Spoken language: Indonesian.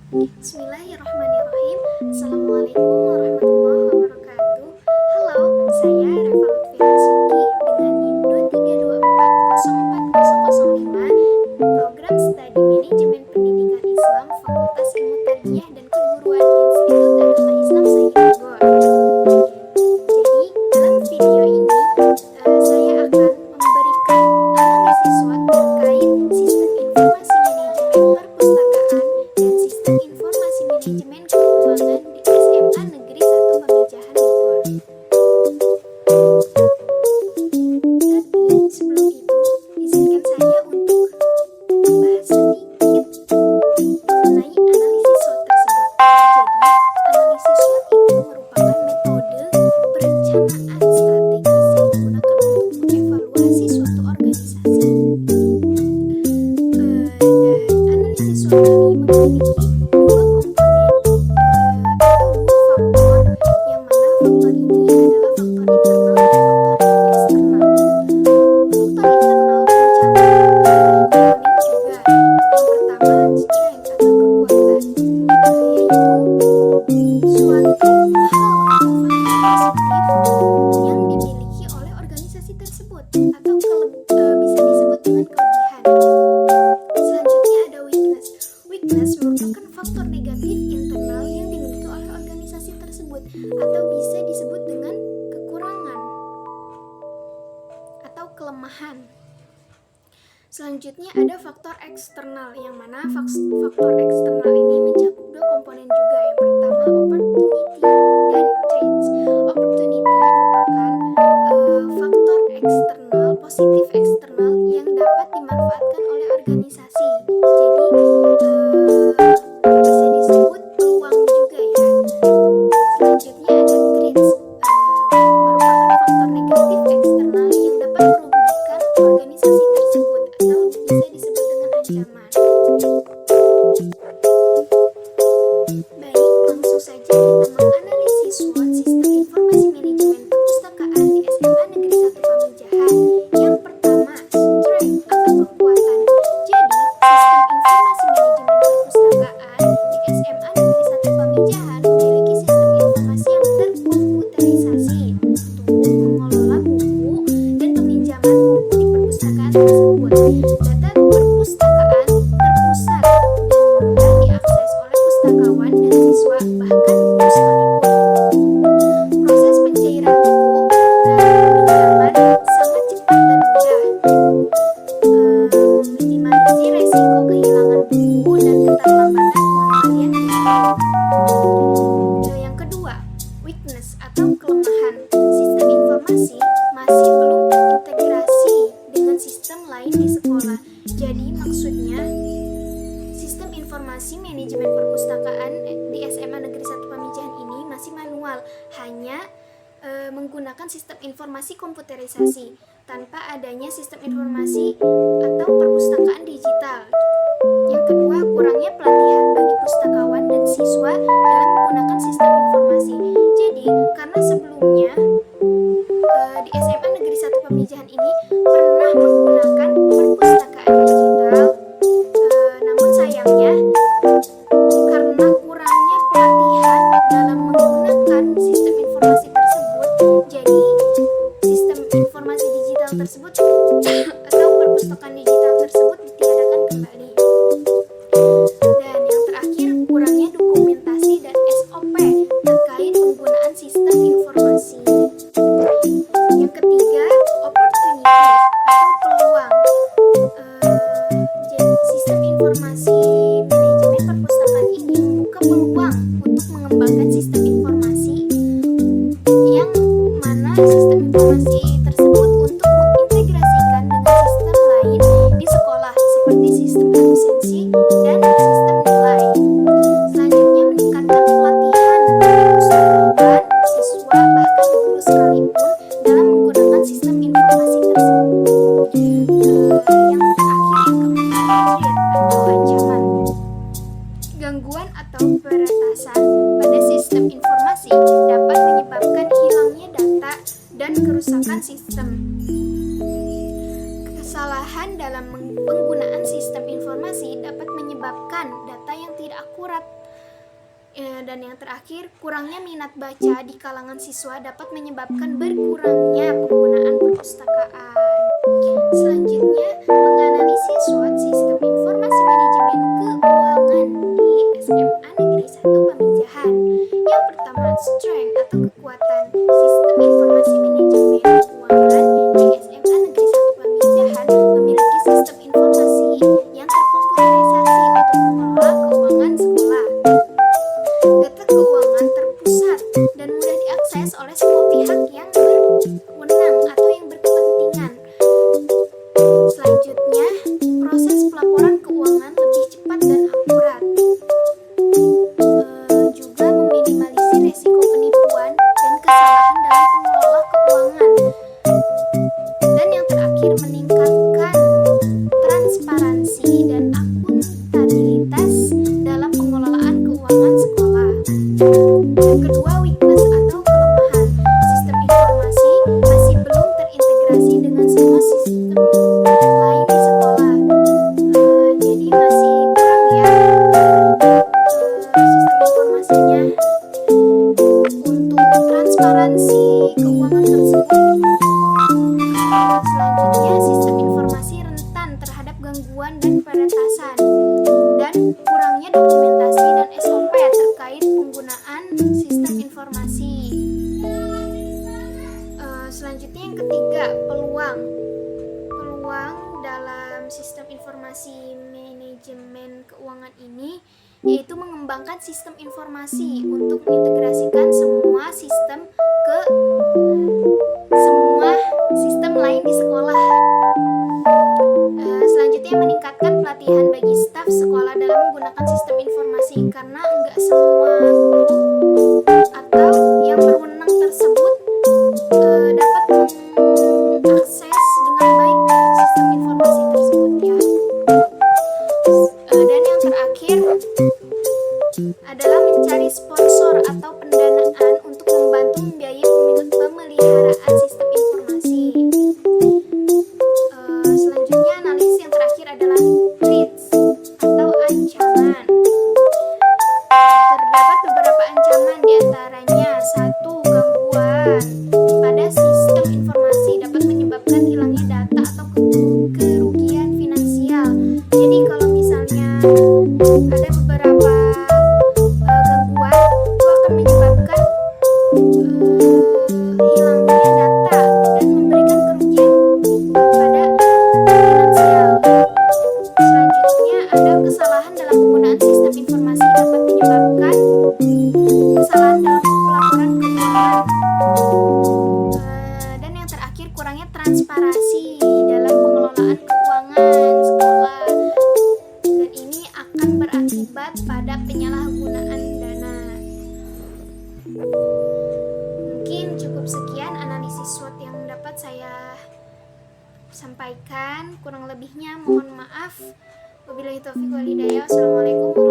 Bismillahirrahmanirrahim. Assalamualaikum warahmatullahi wabarakatuh. Halo, saya Reva Lutfi Hasiki dengan NIM 232404005, Program Studi Manajemen Pendidikan Islam Fakultas Ilmu Tarbiyah dan Keguruan Institut Agama Islam Sayyid Bogor. Jadi, dalam video ini saya akan memberikan analisis SWOT terkait sistem informasi manajemen perpustakaan dan sistem informasi manajemen keuangan di SMA Negeri 1 Pamijahan Bogor. Tapi sebelum itu, izinkan saya untuk membahas sedikit mengenai analisis SWOT tersebut. Jadi, analisis SWOT itu merupakan metode perencanaan strategis yang digunakan untuk mengevaluasi suatu organisasi. Dan analisis SWOT ini memiliki dua komponen atau dua faktor, yang mana faktor ini adalah faktor internal dan faktor eksternal. Faktor internal mencakup komponen juga. Yang pertama, strength atau kekuatan, yaitu suatu hal atau faktor positif yang dimiliki oleh organisasi tersebut atau bisa disebut dengan kelebihan. Selanjutnya ada weakness. Weakness merupakan faktor negatif internal yang dimiliki oleh organisasi tersebut atau bisa disebut dengan kekurangan atau kelemahan. Selanjutnya ada faktor eksternal, yang mana faktor eksternal ini mencakup dua komponen juga. Yang pertama, opportunity dan threats. Opportunity merupakan faktor eksternal, positif eksternal yang dapat dimanfaatkan oleh organisasi. Jadi bisa disebut peluang juga ya. Selanjutnya ada threats, merupakan faktor negatif eksternal yang dapat merugikan organisasi tersebut atau bisa disebut dengan ancaman. Baik, langsung saja kita menganalisis SWOT sistem informasi manajemen perpustakaan di SMA Negeri 1 Pamijahan. Yang pertama, strength atau kekuatan. Jadi, sistem informasi manajemen perpustakaan di SMA Negeri 1 Pamijahan memiliki sistem informasi yang terkomputerisasi untuk mengelola buku dan peminjaman buku di perpustakaan tersebut. Data perpustakaan terpusat dan mudah diakses oleh pustakawan dan siswa, bahkan guru sekalipun. Proses pencairan buku dan pinjaman sangat cepat dan mudah, meminimalisir resiko kehilangan buku dan keterlambatan pengembalian buku. Yang kedua, weakness atau kelemahan. Sistem informasi masih belum terintegrasi dengan sistem lain di sekolah. Jadi maksudnya, sistem informasi manajemen perpustakaan di SMA Negeri 1 Pamijahan ini masih manual, hanya menggunakan sistem informasi komputerisasi tanpa adanya sistem informasi atau perpustakaan digital. Yang kedua, kurangnya pelatihan bagi pustakawan dan siswa dalam menggunakan sistem informasi. Jadi, karena sebelumnya di SMA Negeri 1 Pamijahan ini pernah menggunakan perpustakaan digital, namun sayangnya karena kurangnya pelatihan dalam menggunakan sistem informasi tersebut, jadi sistem informasi digital tersebut atau perpustakaan digital tersebut ditiadakan kembali. Dan yang terakhir, kurangnya dokumentasi dan SOP terkait penggunaan sistem informasi. Yang ketiga, opportunity atau peluang. Jadi sistem informasi manajemen perpustakaan ini membuka peluang untuk mengembangkan sistem informasi, yang mana sistem informasi tersebut untuk mengintegrasikan dengan sistem lain di sekolah seperti sistem absensi dan sistem nilai. Selanjutnya, meningkatkan pelatihan pustakawan, siswa, bahkan guru sekalipun dalam menggunakan sistem informasi tersebut. Yang terakhir, yang keempat, atau ancaman. Gangguan atau peretasan pada sistem informasi dapat menyebabkan hilangnya data dan kerusakan sistem. Kesalahan dalam penggunaan sistem informasi dapat menyebabkan data data yang tidak akurat. Dan yang terakhir, kurangnya minat baca di kalangan siswa dapat menyebabkan berkurangnya penggunaan perpustakaan. Selanjutnya, menganalisis SWOT sistem informasi manajemen keuangan di SMA Negeri 1 Pamijahan. Yang pertama, strength atau kekuatan sistem informasi manajemen keuangan di SMA Negeri 1 Pamijahan memiliki sistem informasi yang terkomputerisasi untuk mengelola keuangan sekolah. Data keuangan terpusat dan mudah diakses oleh semua pihak yang berwenang atau yang berkepentingan. Selanjutnya, proses pelaporan keuangan lebih cepat dan akurat. Juga meminimalisir risiko penipuan dan kesalahan dalam pengelola keuangan. Dan yang terakhir, meningkatkan transparansi dan akuntabilitas dalam pengelolaan keuangan sekolah. Yang kedua, weakness atau kelemahan. Sistem informasi masih belum terintegrasi dengan semua sistem lain di sekolah. Jadi masih kurang ya sistem informasinya untuk transparansi keuangan tersebut. Selanjutnya, sistem informasi rentan terhadap gangguan dan peretasan, dan kurangnya dokumentasi dan SOP terkait penggunaan sistem informasi. Selanjutnya yang ketiga, peluang dalam sistem informasi manajemen keuangan ini yaitu mengembangkan sistem informasi untuk mengintegrasikan semua sistem lain di sekolah. Selanjutnya, meningkatkan pelatihan bagi staf sekolah dalam menggunakan sistem informasi, karena enggak semua guru atau yang berwenang tersebut dapat mengakses dengan baik sistem informasi tersebut ya. Dan yang terakhir adalah mencari sponsor atau pendanaan untuk membantu membiayai pemeliharaan sistem informasi. Selanjutnya, analisis yang terakhir adalah threats atau ancaman. Terdapat beberapa ancaman, diantaranya 1. Gangguan pada sistem informasi dapat menyebabkan hilangnya data atau kerugian finansial. Jadi kalau misalnya ada beberapa gangguan, itu akan menyebabkan hilangnya data dan memberikan kerugian pada finansial. Selanjutnya, ada kesalahan dalam penggunaan sistem informasi dapat menyebabkan kesalahan dalam pelaporan keuangan. Dan yang terakhir, kurangnya transparansi dalam pengelolaan keuangan sekolah, dan ini akan berakibat pada penyalahgunaan dana. Mungkin cukup sekian analisis SWOT yang dapat saya sampaikan. Kurang lebihnya mohon maaf. Wabillahi taufiq wal hidayah. Wassalamualaikum